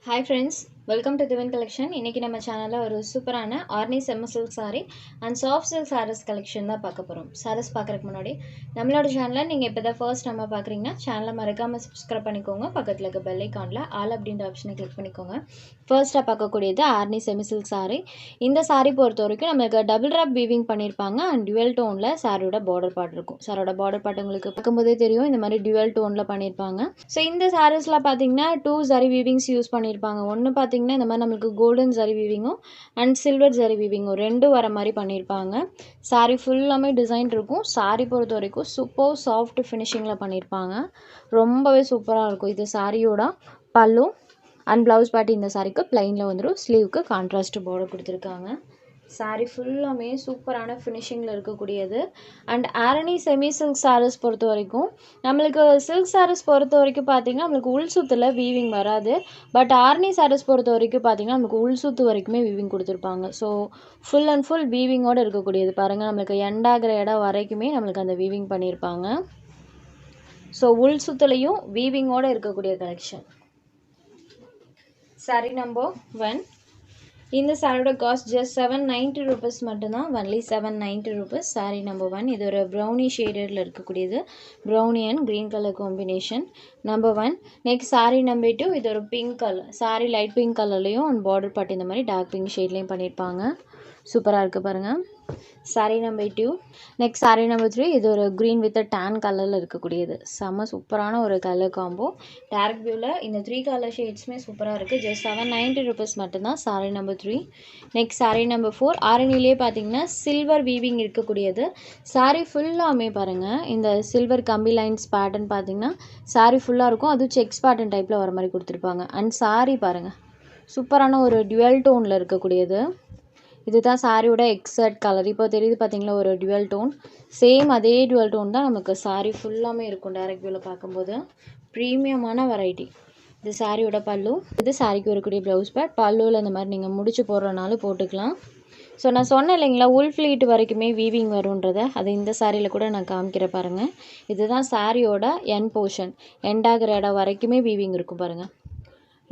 Hi friends, welcome to Divine Collection. இன்னைக்கு நம்ம சேனல்ல ஒரு சூப்பரான ஆர்னி செம்ம silk saree and soft silk sarees collection தான் பார்க்க போறோம். sarees பார்க்கறதுக்கு முன்னாடி நம்மளோட சேனலை நீங்க இப்பதான் ஃபர்ஸ்ட் நம்ம பார்க்கறீங்கன்னா சேனலை மறக்காம சப்ஸ்கிரைப் பண்ணிக்கோங்க. பக்கத்துல இருக்க பெல் ஐகான்ல ஆல் அப்படின்ற ஆப்ஷனை கிளிக் பண்ணிக்கோங்க. ஃபர்ஸ்டா பார்க்கக்கூடியது ஆர்னி செமி சில்க் saree. இந்த saree பொறுத்த வரைக்கும் நமக்கு டபுள் ராப் வீவிங் பண்ணிருப்பாங்க அண்ட் டுவல் டோன்ல சாரியோட பார்டர் பார்ட் இருக்கும். சாரியோட பார்டர் பார்ட் உங்களுக்கு பார்க்கும்போதே தெரியும் இந்த மாதிரி டுவல் டோன்ல பண்ணிருப்பாங்க. ஸோ இந்த sareesல பாத்தீங்கன்னா 2 zari weavings யூஸ் பண்ணிருப்பாங்க. ஒன்னு பாத்தீங்கன்னா இந்த மாதிரி நமக்கு கோல்டன் ஜரி வீவிங்கும் அண்ட் சில்வர் ஜரி வீவிங்கும் ரெண்டும் வர மாதிரி பண்ணியிருப்பாங்க. சாரீ ஃபுல்லாமே டிசைன் இருக்கும். சாரீ பொறுத்த வரைக்கும் சூப்பர் சாஃப்ட் ஃபினிஷிங்கில் பண்ணியிருப்பாங்க. ரொம்பவே சூப்பராக இருக்கும். இது சாரியோட பல்லு அண்ட் ப்ளவுஸ் பார்ட் இந்த சாரீக்கு பிளைனில் வந்துடும். ஸ்லீவுக்கு கான்ட்ராஸ்ட் பார்டர் கொடுத்துருக்காங்க. சாரீ ஃபுல்லாமே சூப்பரான ஃபினிஷிங்கில் இருக்கக்கூடியது. And Arani semi silk saris பொறுத்த வரைக்கும் நம்மளுக்கு சில்க் சாரீஸ் பொறுத்த வரைக்கும் பார்த்திங்கன்னா நம்மளுக்கு உள் சுத்தில் வீவிங் வராது. பட் ஆரணி சாரீஸ் பொறுத்த வரைக்கும் பார்த்திங்கன்னா நமக்கு உள் சுத்து வரைக்குமே வீவிங் கொடுத்துருப்பாங்க. ஸோ ஃபுல் அண்ட் ஃபுல் வீவிங்கோடு இருக்கக்கூடியது. பாருங்கள் நம்மளுக்கு எண்டாகிற இடம் வரைக்குமே நம்மளுக்கு அந்த வீவிங் பண்ணியிருப்பாங்க. ஸோ உள் சுத்துலையும் வீவிங்கோடு இருக்கக்கூடிய கலெக்ஷன். சாரீ நம்பர் 1. இந்த சாரியோட காஸ்ட் ஜஸ்ட் 790 rupees மட்டும்தான். Only 790 rupees. சாரீ நம்பர் 1. இது ஒரு ப்ரௌனி ஷேடரில் இருக்கக்கூடியது. Brownie and green colour combination. Number 1. Next sari number 2. இது ஒரு pink colour. Sari light pink கலர்லேயும் அண்ட் பார்டர் பார்ட் இந்த மாதிரி டார்க் பிங்க் ஷேட்லேயும் பண்ணியிருப்பாங்க. சூப்பராக இருக்குது பாருங்கள். Sari number 2. Next sari number 3. இது ஒரு க்ரீன் வித் டேன் கலரில் இருக்கக்கூடியது. செம்ம சூப்பரான ஒரு கலர் காம்போ. டேரக்ட் வியூவில் இந்த 3 கலர் ஷேட்ஸுமே சூப்பராக இருக்குது. ஜஸ்ட் 790 rupees மட்டும்தான். Sari number 3. Next sari number 4. ஆரணிலே பார்த்தீங்கன்னா சில்வர் வீவிங் இருக்கக்கூடியது. சாரீ ஃபுல்லாமே பாருங்கள் இந்த சில்வர் கம்பி லைன்ஸ் பேட்டர்ன் பார்த்தீங்கன்னா சாரீ ஃபுல்லாக இருக்கும். அதுவும் செக்ஸ் பேட்டர்ன் டைப்பில் வர மாதிரி கொடுத்துருப்பாங்க. அண்ட் சாரீ பாருங்கள் சூப்பரான ஒரு டுவல் டோனில் இருக்கக்கூடியது. இதுதான் சாரியோட எக்ஸாக்ட் கலர். இப்போ தெரியுது பார்த்தீங்களா ஒரு டுவல் டோன். சேம் அதே டுவல் டோன் தான் நமக்கு சாரீ ஃபுல்லாமே இருக்கும். டைரக்ட் வியூவில் பார்க்கும்போது ப்ரீமியமான வெரைட்டி. இது சாரியோட பல்லு. இது சாரிக்கு வரக்கூடிய ப்ளவுஸ் பார்ட். பல்லுவில் இந்த மாதிரி நீங்கள் முடிச்சு போடுறனாலும் போட்டுக்கலாம். ஸோ நான் சொன்னேன் இல்லைங்களா உள் ஃப்ளீட் வரைக்குமே வீவிங் வரும்ன்றதை, அது இந்த சாரியில் கூட நான் காமிக்கிற பாருங்கள். இதுதான் சாரியோட எண்ட் போர்ஷன். எண்டாகிற இடம் வரைக்குமே வீவிங் இருக்கும் பாருங்கள்.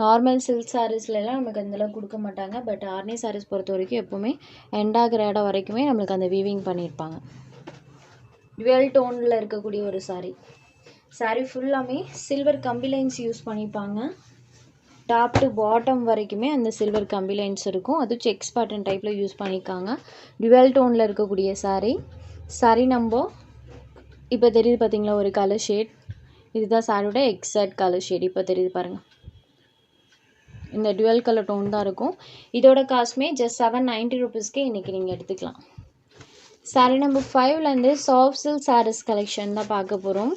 நார்மல் சில்க் சாரீஸ்லாம் நமக்கு அந்தளவுக்கு கொடுக்க மாட்டாங்க. பட் ஆர்னி சாரீஸ் பொறுத்த வரைக்கும் எப்போவுமே எண்டாகிற இடம் வரைக்குமே நம்மளுக்கு அந்த வீவிங் பண்ணியிருப்பாங்க. டுவெல் டோனில் இருக்கக்கூடிய ஒரு சாரீ. சாரீ ஃபுல்லாமே சில்வர் கம்பி லைன்ஸ் யூஸ் பண்ணியிருப்பாங்க. டாப் டு பாட்டம் வரைக்குமே அந்த சில்வர் கம்பி லைன்ஸ் இருக்கும். அதுவும் செக்ஸ் பேட்டர்ன் டைப்பில் யூஸ் பண்ணியிருக்காங்க. டுவெல் டோனில் இருக்கக்கூடிய சாரீ. சாரீ நம்பர் இப்போ தெரியுது பார்த்தீங்களா ஒரு கலர் ஷேட். இதுதான் சாரியோட எக்ஸாக்ட் கலர் ஷேட். இப்போ தெரியுது பாருங்கள். இந்த டுவெல் கலர் டோன் தான் இருக்கும். இதோட காஸ்ட்மே ஜஸ்ட் 790 rupeesக்கே இன்றைக்கி நீங்கள் எடுத்துக்கலாம். சாரீ நம்பர் 5லேருந்து சாஃப்ட் சில்க் சாரீஸ் கலெக்ஷன் தான் பார்க்க போகிறோம்.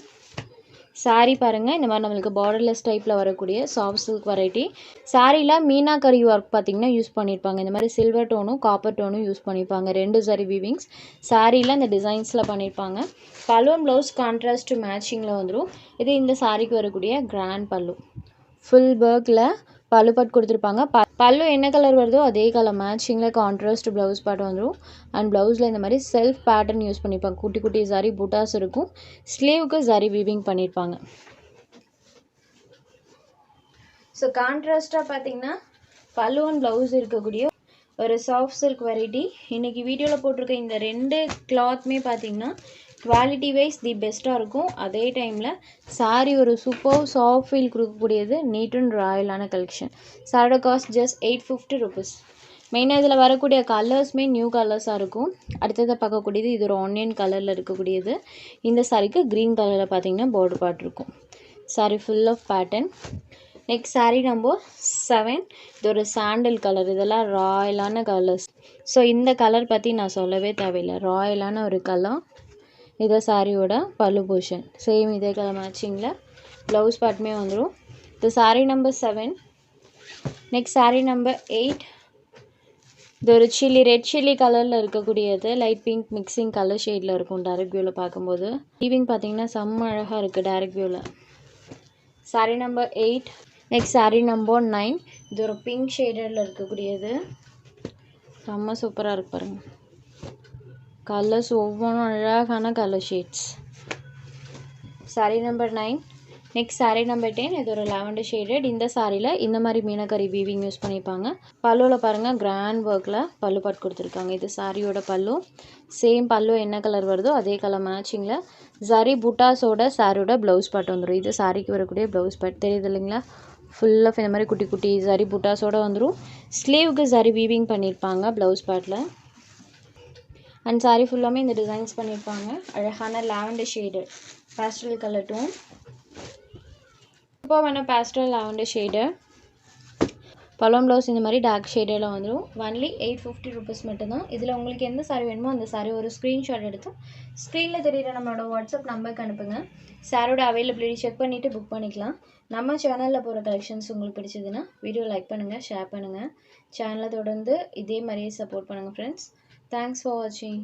சாரீ பாருங்கள் இந்த மாதிரி நம்மளுக்கு பார்டர்லெஸ் டைப்பில் வரக்கூடிய சாஃப்ட் சில்க் வெரைட்டி. சாரியில் மீனாக்கரி ஒர்க் பார்த்திங்கன்னா யூஸ் பண்ணியிருப்பாங்க. இந்த மாதிரி சில்வர் டோனும் காப்பர் டோனும் யூஸ் பண்ணியிருப்பாங்க. 2 ஜரி வீவிங்ஸ் சாரியில் இந்த டிசைன்ஸில் பண்ணியிருப்பாங்க. பல்லு அண்ட் ப்ளவுஸ் கான்ட்ராஸ்ட் மேட்சிங்கில் வந்துடும். இது இந்த சாரிக்கு வரக்கூடிய கிராண்ட் பல்லு. ஃபுல் ஒர்க்கில் பல்லு பார்ட் கொடுத்துருப்பாங்க. பல்லு என்ன கலர் வருதோ அதே கலர் மேட்சிங்கில் கான்ட்ராஸ்ட் ப்ளவுஸ் பார்ட் வந்துடும். அண்ட் ப்ளவுஸில் இந்த மாதிரி செல்ஃப் பேட்டர்ன் யூஸ் பண்ணியிருப்பாங்க. குட்டி குட்டி ஜரி புட்டாஸ் இருக்கும். ஸ்லீவுக்கு ஜரி வீவிங் பண்ணியிருப்பாங்க. ஸோ கான்ட்ராஸ்டாக பார்த்தீங்கன்னா பல்லு அண்ட் ப்ளவுஸ் இருக்கக்கூடிய ஒரு சாஃப்ட் சில்க் வெரைட்டி. இன்றைக்கி வீடியோவில் போட்டிருக்க இந்த 2 கிளாத்துமே பார்த்தீங்கன்னா குவாலிட்டி வைஸ் தி பெஸ்ட்டாக இருக்கும். அதே டைமில் சாரீ ஒரு சூப்பர் சாஃப்ட் ஃபீல் கொடுக்கக்கூடியது. நீட் அண்ட் ராயலான கலெக்ஷன். சாரியோட காஸ்ட் ஜஸ்ட் 850 rupees. மெயினாக இதில் வரக்கூடிய கலர்ஸுமே நியூ கலர்ஸாக இருக்கும். அடுத்ததாக பார்க்கக்கூடியது இது ஒரு ஆனியன் கலரில் இருக்கக்கூடியது. இந்த சாரிக்கு க்ரீன் கலரில் பார்த்தீங்கன்னா பார்டர் பார்ட் இருக்கும். Sari full of pattern. Next sari number 7. இது ஒரு சாண்டல் கலர். இதெல்லாம் ராயலான கலர்ஸ். ஸோ இந்த கலர் பற்றி நான் சொல்லவே தேவையில்லை. ராயலான ஒரு கலர். இதை சாரியோட பல்லு போர்ஷன். சேம் இதே கலர் மேட்சிங்கில் ப்ளவுஸ் பார்ட்டுமே வந்துடும். இது sari number 7. Next sari number 8. இது ஒரு ரெட் சில்லி கலரில் இருக்கக்கூடியது. லைட் பிங்க் மிக்சிங் கலர் ஷேடில் இருக்கும். டைரக்ட் வியூவில் பார்க்கும்போது வீவிங் பார்த்தீங்கன்னா செம்ம அழகாக இருக்குது டைரக்ட் வியூவில். Sari number 8. Next sari number 9. இது ஒரு பிங்க் ஷேடரில் இருக்கக்கூடியது. செம்ம சூப்பராக இருக்கு பாருங்கள். கலர்ஸ் ஒவ்வொன்றும் அழகான colour shades. Sari number 9. Next saree number 10 இது ஒரு லாவெண்டர் ஷேடட். இந்த சாரியில் இந்த மாதிரி மீனக்கரி வீவிங் யூஸ் பண்ணியிருப்பாங்க. பல்லுவில் பாருங்கள் கிராண்ட் ஒர்க்கில் பல்லு பாட் கொடுத்துருக்காங்க. இது சாரியோட பல்லு. சேம் பல்லு என்ன கலர் வருதோ அதே கலர் மேட்சிங்கில் ஜரி புட்டாஸோட சாரியோட ப்ளவுஸ் பாட் வந்துடும். இது சாரிக்கு வரக்கூடிய ப்ளவுஸ் பாட் தெரியுது இல்லைங்களா? ஃபுல் ஆஃப் இந்த மாதிரி குட்டி குட்டி ஜரி புட்டாஸோட வந்துடும். ஸ்லீவுக்கு ஜரி வீவிங் பண்ணியிருப்பாங்க ப்ளவுஸ் பாட்டில். அண்ட் சாரி ஃபுல்லாமே இந்த டிசைன்ஸ் பண்ணியிருப்பாங்க. அழகான lavender shade pastel colour tone. இப்போ வேணால் pastel lavender shade balloon blouse இந்த மாதிரி டார்க் ஷேடில் வந்துடும். ஒன்லி 850 rupees மட்டும்தான். இதில் உங்களுக்கு எந்த சாரி வேணுமோ அந்த சாரி ஒரு ஸ்க்ரீன்ஷாட் எடுத்து ஸ்க்ரீனில் தெரியுற நம்மளோட வாட்ஸ்அப் நம்பருக்கு அனுப்புங்க. சாரோட அவைலபிலிட்டி செக் பண்ணிவிட்டு புக் பண்ணிக்கலாம். நம்ம சேனலில் போகிற கலெக்ஷன்ஸ் உங்களுக்கு பிடிச்சதுன்னா வீடியோ லைக் பண்ணுங்கள், ஷேர் பண்ணுங்கள். சேனலை தொடர்ந்து இதே மாதிரியே சப்போர்ட் பண்ணுங்கள் ஃப்ரெண்ட்ஸ். தேங்க்ஸ் ஃபார் வாட்சிங்.